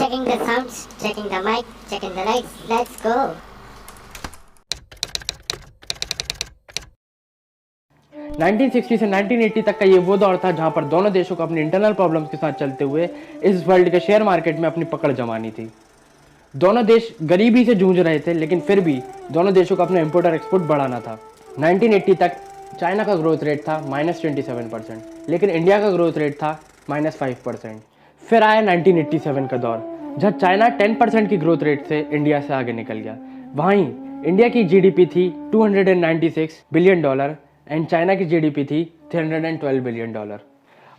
Checking the sounds, checking the mic, checking the lights. Let's go. Nineteen 1960 से 1980 तक का ये वो दौर था जहां पर दोनों देशों को अपनी इंटरनल प्रॉब्लम्स के साथ चलते हुए इस वर्ल्ड के शेयर मार्केट में अपनी पकड़ जमानी थी। दोनों देश गरीबी से जूझ रहे थे, लेकिन फिर भी दोनों देशों को अपना इंपोर्ट और एक्सपोर्ट बढ़ाना था। 1980 तक चाइना का ग्रोथ रेट था -27%, लेकिन इंडिया का ग्रोथ रेट था -5%। फिर आया 1987 का दौर, जहां चाइना 10% की ग्रोथ रेट से इंडिया से आगे निकल गया। वहीं इंडिया की जीडीपी थी $296 बिलियन एंड चाइना की जीडीपी थी $312 बिलियन।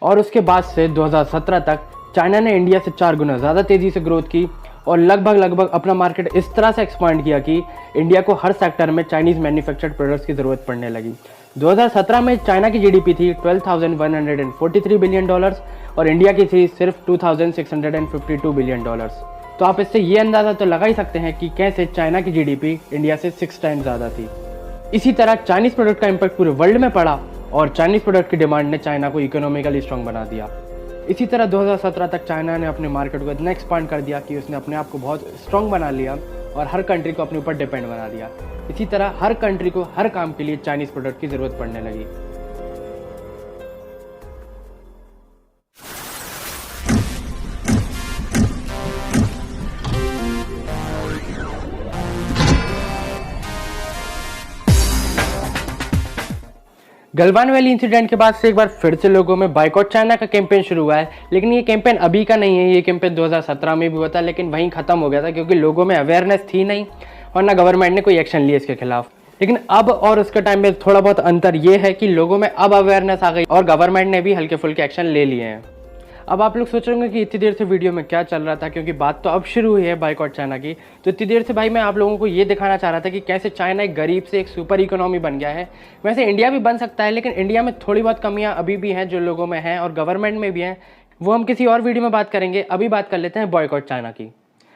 और उसके बाद से 2017 तक चाइना ने इंडिया से 4 गुना ज़्यादा तेज़ी से ग्रोथ की और लगभग अपना मार्केट इस तरह से एक्सपांड किया कि इंडिया को हर सेक्टर में चाइनीज़ मैन्युफैक्चर्ड प्रोडक्ट्स की ज़रूरत पड़ने लगी। 2017 में चाइना की जीडीपी थी $12,143 बिलियन और इंडिया की थी सिर्फ $2,652 बिलियन। तो आप इससे ये अंदाज़ा तो लगा ही सकते हैं कि कैसे चाइना की जीडीपी इंडिया से 6 टाइम्स ज़्यादा थी। इसी तरह चाइनीज़ प्रोडक्ट का इम्पैक्ट पूरे वर्ल्ड में पड़ा और चाइनीज़ प्रोडक्ट की डिमांड ने चाइना को इकोनॉमिकली स्ट्रॉन्ग बना दिया। इसी तरह 2017 तक चाइना ने अपने मार्केट को इतना एक्सपांड कर दिया कि उसने अपने आप को बहुत स्ट्रॉन्ग बना लिया और हर कंट्री को अपने ऊपर डिपेंड बना दिया। इसी तरह हर कंट्री को हर काम के लिए चाइनीज़ प्रोडक्ट की ज़रूरत पड़ने लगी। गलवान वैली इंसिडेंट के बाद से एक बार फिर से लोगों में बाइकआउट चाइना का कैंपेन शुरू हुआ है, लेकिन ये कैंपेन अभी का नहीं है। ये कैंपेन 2017 में भी हुआ था, लेकिन वहीं ख़त्म हो गया था क्योंकि लोगों में अवेयरनेस थी नहीं और ना गवर्नमेंट ने कोई एक्शन लिया इसके खिलाफ। लेकिन अब और उसके टाइम में थोड़ा बहुत अंतर ये है कि लोगों में अब अवेयरनेस आ गई और गवर्नमेंट ने भी हल्के फुल्के एक्शन ले लिए हैं। अब आप लोग सोच रहे होंगे कि इतनी देर से वीडियो में क्या चल रहा था, क्योंकि बात तो अब शुरू हुई है बाइकआउट चाइना की। तो इतनी देर से भाई मैं आप लोगों को ये दिखाना चाह रहा था कि कैसे चाइना एक गरीब से एक सुपर इकोनॉमी बन गया है। वैसे इंडिया भी बन सकता है, लेकिन इंडिया में थोड़ी बहुत कमियां अभी भी हैं जो लोगों में हैं और गवर्नमेंट में भी हैं। वो हम किसी और वीडियो में बात करेंगे। अभी बात कर लेते हैं बाइकआउट चाइना की।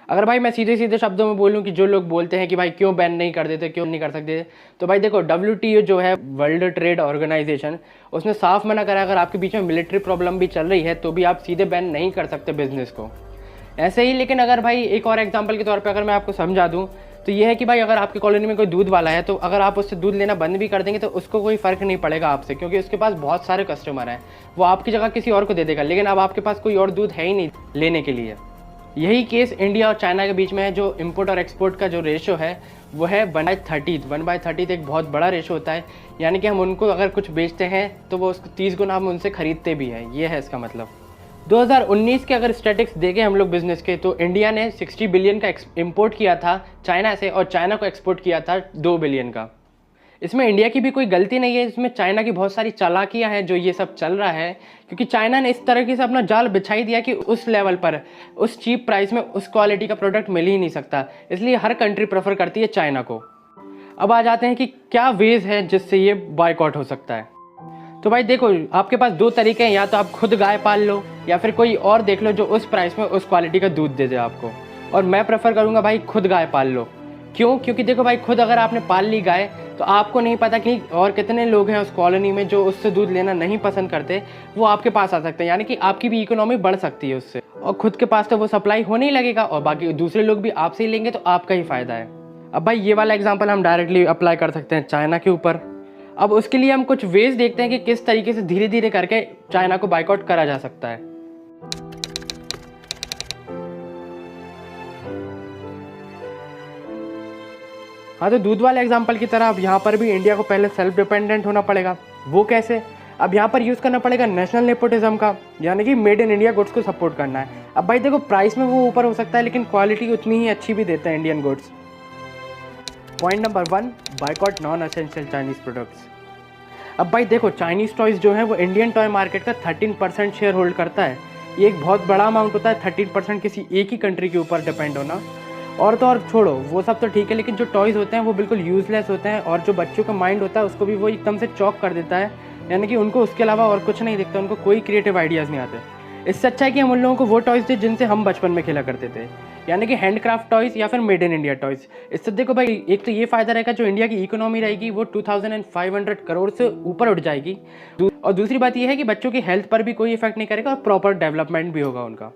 अगर भाई मैं सीधे सीधे शब्दों में बोलूं कि जो लोग बोलते हैं कि भाई क्यों बैन नहीं कर देते, क्यों नहीं कर सकते, तो भाई देखो WTO जो है वर्ल्ड ट्रेड ऑर्गेनाइजेशन, उसने साफ मना करा अगर आपके बीच में मिलिट्री प्रॉब्लम भी चल रही है तो भी आप सीधे बैन नहीं कर सकते बिजनेस को। ऐसे ही लेकिन अगर भाई एक और एग्जाम्पल के तौर पर अगर मैं आपको समझा दूँ तो ये है कि भाई अगर आपकी कॉलोनी में कोई दूध वाला है तो अगर आप उससे दूध लेना बंद भी कर देंगे तो उसको कोई फ़र्क नहीं पड़ेगा आपसे, क्योंकि उसके पास बहुत सारे कस्टमर हैं। वो आपकी जगह किसी और को दे देगा, लेकिन अब आपके पास कोई और दूध है ही नहीं लेने के लिए। यही केस इंडिया और चाइना के बीच में है। जो इंपोर्ट और एक्सपोर्ट का जो रेशो है वो है 1/30 एक बहुत बड़ा रेशो होता है। यानी कि हम उनको अगर कुछ बेचते हैं तो वो उसको 30 गुना हम उनसे खरीदते भी हैं। ये है इसका मतलब। 2019 के अगर स्टैटिस्टिक्स देखें हम लोग बिजनेस के, तो इंडिया ने 60 बिलियन का इंपोर्ट किया था चाइना से और चाइना को एक्सपोर्ट किया था 2 बिलियन का। इसमें इंडिया की भी कोई गलती नहीं है, इसमें चाइना की बहुत सारी चालाकियां हैं जो ये सब चल रहा है, क्योंकि चाइना ने इस तरीके से अपना जाल बिछाई दिया कि उस लेवल पर उस चीप प्राइस में उस क्वालिटी का प्रोडक्ट मिल ही नहीं सकता। इसलिए हर कंट्री प्रेफर करती है चाइना को। अब आ जाते हैं कि क्या वेज है जिससे ये बाइकआउट हो सकता है। तो भाई देखो, आपके पास 2 तरीके हैं, या तो आप खुद गाय पाल लो या फिर कोई और देख लो जो उस प्राइस में उस क्वालिटी का दूध दे दे आपको। और मैं प्रेफर करूँगा भाई खुद गाय पाल लो। क्यों? क्योंकि देखो भाई, खुद अगर आपने पाल ली गाय तो आपको नहीं पता कि और कितने लोग हैं उस कॉलोनी में जो उससे दूध लेना नहीं पसंद करते, वो आपके पास आ सकते हैं। यानी कि आपकी भी इकोनॉमी बढ़ सकती है उससे, और खुद के पास तो वो सप्लाई होने ही लगेगा और बाकी दूसरे लोग भी आपसे ही लेंगे तो आपका ही फ़ायदा है। अब भाई ये वाला एग्जाम्पल हम डायरेक्टली अप्लाई कर सकते हैं चाइना के ऊपर। अब उसके लिए हम कुछ वेज देखते हैं कि किस तरीके से धीरे धीरे करके चाइना को बाइकआउट करा जा सकता है। हाँ, तो दूध वाले एग्जाम्पल की तरह अब यहाँ पर भी इंडिया को पहले सेल्फ डिपेंडेंट होना पड़ेगा। वो कैसे? अब यहाँ पर यूज़ करना पड़ेगा नेशनल नेपोटिज्म का, यानी कि मेड इन इंडिया गुड्स को सपोर्ट करना है। अब भाई देखो, प्राइस में वो ऊपर हो सकता है लेकिन क्वालिटी उतनी ही अच्छी भी देते हैं Indian goods. Point number 1, boycott non essential Chinese products. अब भाई देखो, चाइनीज़ टॉयज़ जो है वो इंडियन टॉय मार्केट का 13% शेयर होल्ड करता है। ये एक बहुत बड़ा अमाउंट होता है, 13% किसी एक ही कंट्री के ऊपर डिपेंड होना। और तो और छोड़ो, वो सब तो ठीक है, लेकिन जो टॉयज़ होते हैं वो बिल्कुल यूज़लेस होते हैं और जो बच्चों का माइंड होता है उसको भी वो एकदम से चॉक कर देता है। यानी कि उनको उसके अलावा और कुछ नहीं दिखता, उनको कोई क्रिएटिव आइडियाज़ नहीं आते। इससे अच्छा है कि हम उन लोगों को वो टॉयज़ दें जिनसे हम बचपन में खेला करते थे, यानी कि हैंडक्राफ्ट टॉयज़ या फिर मेड इन इंडिया टॉयज़। इससे देखो भाई, एक तो ये फ़ायदा रहेगा, जो इंडिया की इकोनॉमी रहेगी वो 2500 करोड़ से ऊपर उठ जाएगी। और दूसरी बात ये है कि बच्चों की हेल्थ पर भी कोई इफेक्ट नहीं करेगा और प्रॉपर डेवलपमेंट भी होगा उनका।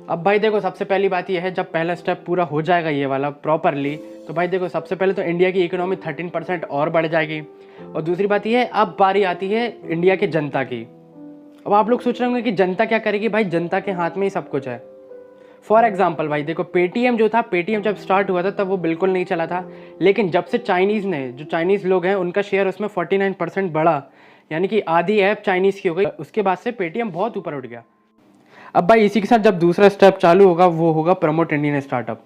अब भाई देखो, सबसे पहली बात यह है, जब पहला स्टेप पूरा हो जाएगा ये वाला प्रॉपरली, तो भाई देखो सबसे पहले तो इंडिया की इकोनॉमी 13% और बढ़ जाएगी। और दूसरी बात यह है, अब बारी आती है इंडिया के जनता की। अब आप लोग सोच रहे होंगे कि जनता क्या करेगी। भाई जनता के हाथ में ही सब कुछ है। फॉर एग्जाम्पल भाई देखो, पेटीएम जो था, पेटीएम जब स्टार्ट हुआ था तब वो बिल्कुल नहीं चला था, लेकिन जब से जो चाइनीज़ लोग हैं उनका शेयर उसमें 49% बढ़ा, यानी कि आधी ऐप चाइनीज़ की हो गई, उसके बाद से पेटीएम बहुत ऊपर उठ गया। अब भाई इसी के साथ जब दूसरा स्टेप चालू होगा वो होगा प्रमोट इंडियन स्टार्टअप।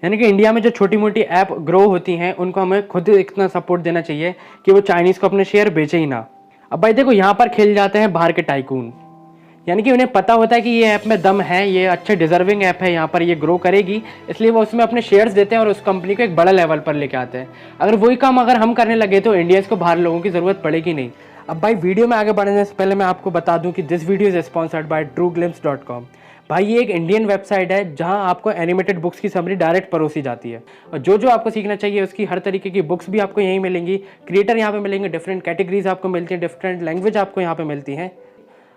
यानी कि इंडिया में जो छोटी मोटी ऐप ग्रो होती हैं उनको हमें खुद इतना सपोर्ट देना चाहिए कि वो चाइनीज़ को अपने शेयर बेचे ही ना। अब भाई देखो, यहाँ पर खेल जाते हैं बाहर के टाइकून, यानी कि उन्हें पता होता है कि ये ऐप में दम है, ये अच्छे डिजर्विंग ऐप है, यहाँ पर ये ग्रो करेगी, इसलिए वो उसमें अपने शेयर्स देते हैं और उस कंपनी को एक बड़ा लेवल पर लेके आते हैं। अगर वही काम अगर हम करने लगे तो इंडियंस को बाहर लोगों की ज़रूरत पड़ेगी नहीं। अब भाई वीडियो में आगे बढ़ने से पहले मैं आपको बता दूं कि this video is sponsored by trueglimpse.com। भाई ये एक इंडियन वेबसाइट है जहां आपको एनिमेटेड बुक्स की समरी डायरेक्ट परोसी जाती है, और जो आपको सीखना चाहिए उसकी हर तरीके की बुक्स भी आपको यहीं मिलेंगी। क्रिएटर यहाँ पे मिलेंगे, डिफरेंट कैटेगरीज आपको मिलती हैं, डिफरेंट लैंग्वेज आपको यहाँ पे मिलती हैं।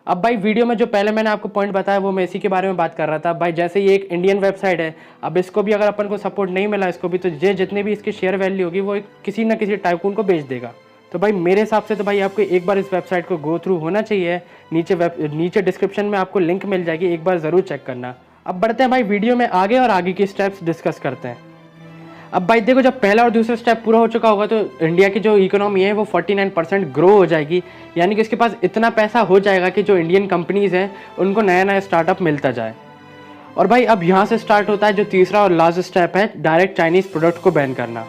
अब भाई वीडियो में जो पहले मैंने आपको पॉइंट बताया वो मैं इसी के बारे में बात कर रहा था। भाई जैसे ये एक इंडियन वेबसाइट है, अब इसको भी अगर अपन को सपोर्ट नहीं मिला इसको भी, तो ये जितने भी इसकी शेयर वैल्यू होगी वो किसी ना किसी टाइकून को बेच देगा। तो भाई मेरे हिसाब से तो भाई आपको एक बार इस वेबसाइट को गो थ्रू होना चाहिए। नीचे डिस्क्रिप्शन में आपको लिंक मिल जाएगी, एक बार ज़रूर चेक करना। अब बढ़ते हैं भाई वीडियो में आगे और आगे की स्टेप्स डिस्कस करते हैं। अब भाई देखो, जब पहला और दूसरा स्टेप पूरा हो चुका होगा तो इंडिया की जो इकोनॉमी है वो 49% ग्रो हो जाएगी, यानी कि इसके पास इतना पैसा हो जाएगा कि जो इंडियन कंपनीज़ हैं उनको नया नया स्टार्टअप मिलता जाए। और भाई अब यहाँ से स्टार्ट होता है जो तीसरा और लास्ट स्टेप है, डायरेक्ट चाइनीज़ प्रोडक्ट को बैन करना।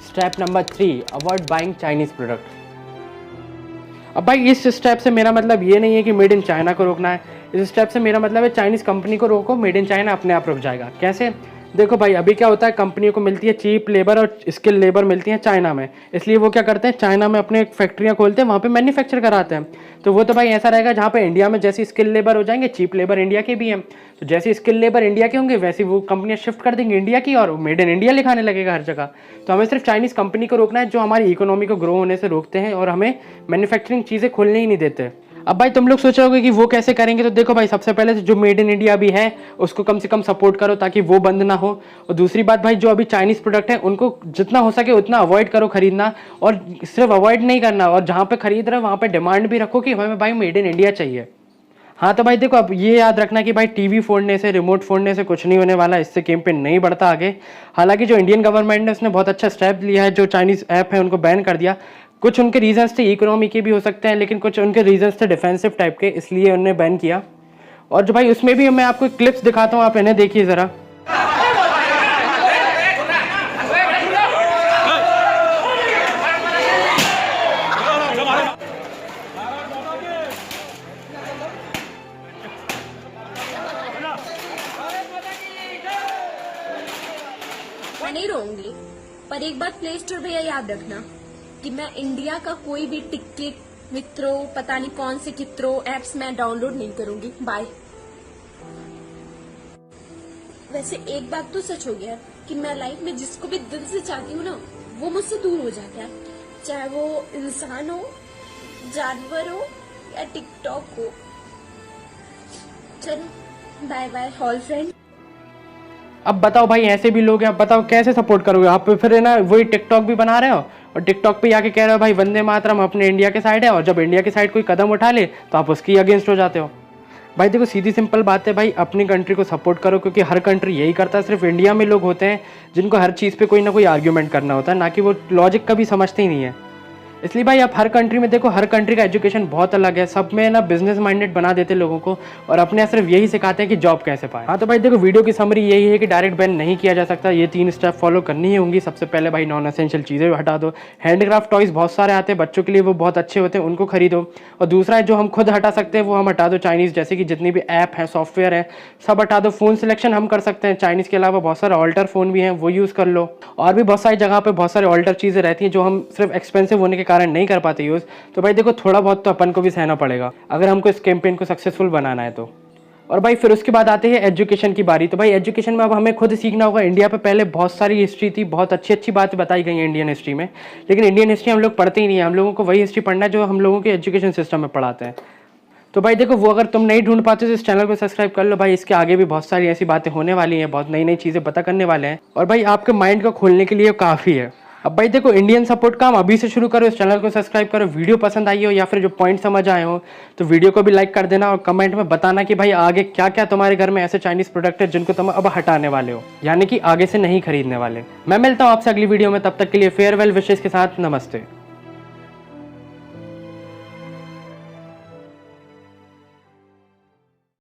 Step number 3, avoid buying Chinese product. अब भाई इस स्टेप से मेरा मतलब ये नहीं है कि मेड इन चाइना को रोकना है, इस स्टेप से मेरा मतलब है चाइनीज़ कंपनी को रोको, मेड इन चाइना अपने आप रुक जाएगा। कैसे? देखो भाई, अभी क्या होता है, कंपनियों को मिलती है चीप लेबर और स्किल लेबर मिलती है चाइना में, इसलिए वो क्या करते हैं, चाइना में अपने फैक्ट्रियाँ खोलते हैं, वहाँ पे मैन्युफैक्चर कराते हैं। तो वो तो भाई ऐसा रहेगा जहाँ पे इंडिया में जैसी स्किल लेबर हो जाएंगे, चीप लेबर इंडिया के भी हैं, तो जैसी स्किल लेबर इंडिया के होंगे वैसी वो कंपनियाँ शिफ्ट कर देंगी इंडिया की, और मेड इन इंडिया लिखाने लगेगा हर जगह। तो हमें सिर्फ चाइनीज़ कंपनी को रोकना है जो हमारी इकोनॉमी को ग्रो होने से रोकते हैं और हमें मैन्युफैक्चरिंग चीज़ें खोलने ही नहीं देते। अब भाई तुम लोग सोच रहे होगे कि वो कैसे करेंगे, तो देखो भाई, सबसे पहले जो मेड इन इंडिया भी है उसको कम से कम सपोर्ट करो ताकि वो बंद ना हो। और दूसरी बात भाई, जो अभी चाइनीज़ प्रोडक्ट है उनको जितना हो सके उतना अवॉइड करो खरीदना, और सिर्फ अवॉइड नहीं करना, और जहाँ पे खरीद रहे हो वहाँ पे डिमांड भी रखो कि हमें भाई मेड इन इंडिया चाहिए। हाँ तो भाई देखो, अब ये याद रखना कि भाई टीवी फोड़ने से, रिमोट फोड़ने से कुछ नहीं होने वाला, इससे कैंपेन नहीं बढ़ता आगे। हालांकि जो इंडियन गवर्नमेंट ने उसने बहुत अच्छा स्टेप लिया है, जो चाइनीज़ ऐप है उनको बैन कर दिया। कुछ उनके रीजंस थे इकोनॉमी के भी हो सकते हैं, लेकिन कुछ उनके रीजंस थे डिफेंसिव टाइप के, इसलिए उन्होंने बैन किया। और जो भाई उसमें भी मैं आपको क्लिप्स दिखाता हूँ, आप इन्हें देखिए ज़रा। मैं नहीं रहूंगी, पर एक बात प्ले स्टोर भैया याद रखना कि मैं इंडिया का कोई भी टिकट मित्रों पता नहीं कौन से चित्रों एप्स मैं डाउनलोड नहीं करूंगी। बाय। वैसे एक बात तो सच हो गया कि मैं लाइफ में जिसको भी दिल से चाहती हूँ ना, वो मुझसे दूर हो जाता है, चाहे वो इंसान हो, जानवर हो या टिकटॉक हो। चलो बाय बाय हॉल फ्रेंड। अब बताओ भाई, ऐसे भी लोग हैं, अब बताओ कैसे सपोर्ट करोगे आप? फिर है ना, वही टिकटॉक भी बना रहे हो और टिकटॉक पे आके कह रहे हो भाई वंदे मातरम अपने इंडिया के साइड है, और जब इंडिया की साइड कोई कदम उठा ले तो आप उसकी अगेंस्ट हो जाते हो। भाई देखो, सीधी सिंपल बात है भाई, अपनी कंट्री को सपोर्ट करो, क्योंकि हर कंट्री यही करता है। सिर्फ इंडिया में लोग होते हैं जिनको हर चीज़ पे कोई ना कोई आर्ग्यूमेंट करना होता है, ना कि वो लॉजिक कभी समझते ही नहीं है। इसलिए भाई आप हर कंट्री में देखो, हर कंट्री का एजुकेशन बहुत अलग है, सब में ना बिजनेस माइंडेड बना देते लोगों को, और अपने सिर्फ यही सिखाते हैं कि जॉब कैसे पाए। हाँ तो भाई देखो, वीडियो की समरी यही है कि डायरेक्ट बैन नहीं किया जा सकता, ये 3 स्टेप फॉलो करनी ही होंगी। सबसे पहले भाई नॉन एसेंशियल चीज़ें हटा दो, हैंडक्राफ्ट टॉयज़ बहुत सारे आते हैं बच्चों के लिए, वो बहुत अच्छे होते हैं, उनको खरीदो। और दूसरा है जो हम खुद हटा सकते हैं वो हम हटा दो, चाइनीज़ जैसे कि जितनी भी ऐप हैं, सॉफ्टवेयर है, सब हटा दो। फ़ोन सिलेक्शन हम कर सकते हैं, चाइनीज़ के अलावा बहुत सारे ऑल्टर फ़ोन भी हैं, वो यूज़ कर लो। और भी बहुत सारी जगह पर बहुत सारे ऑल्टर चीज़ें रहती हैं जो हम सिर्फ एक्सपेंसिव होने के कारण नहीं कर पाते यूज़। तो भाई देखो, थोड़ा बहुत तो अपन को भी सहना पड़ेगा अगर हमको इस कैंपेन को सक्सेसफुल बनाना है तो। और भाई फिर उसके बाद आते हैं एजुकेशन की बारी। तो भाई एजुकेशन में अब हमें खुद सीखना होगा। इंडिया पे पहले बहुत सारी हिस्ट्री थी, बहुत अच्छी अच्छी बातें बताई गई हैं इंडियन हिस्ट्री में, लेकिन इंडियन हिस्ट्री हम लोग पढ़ते ही नहीं है। हम लोगों को वही हिस्ट्री पढ़ना है जो हम लोगों के एजुकेशन सिस्टम में पढ़ाते हैं। तो भाई देखो, वो अगर तुम नहीं ढूंढ पाते तो इस चैनल को सब्सक्राइब कर लो भाई। इसके आगे भी बहुत सारी ऐसी बातें होने वाली हैं, बहुत नई नई चीज़ें पता करने वाले हैं, और भाई आपके माइंड को खोलने के लिए काफ़ी है। अब भाई देखो, इंडियन सपोर्ट का हम अभी से शुरू करो, इस चैनल को सब्सक्राइब करो। वीडियो पसंद आई हो या फिर जो पॉइंट समझ आए हो तो वीडियो को भी लाइक कर देना, और कमेंट में बताना कि भाई आगे क्या क्या तुम्हारे घर में ऐसे चाइनीज़ प्रोडक्ट है जिनको तुम अब हटाने वाले हो, यानी कि आगे से नहीं खरीदने वाले। मैं मिलता हूँ आपसे अगली वीडियो में, तब तक के लिए फेयरवेल विशेष के साथ, नमस्ते।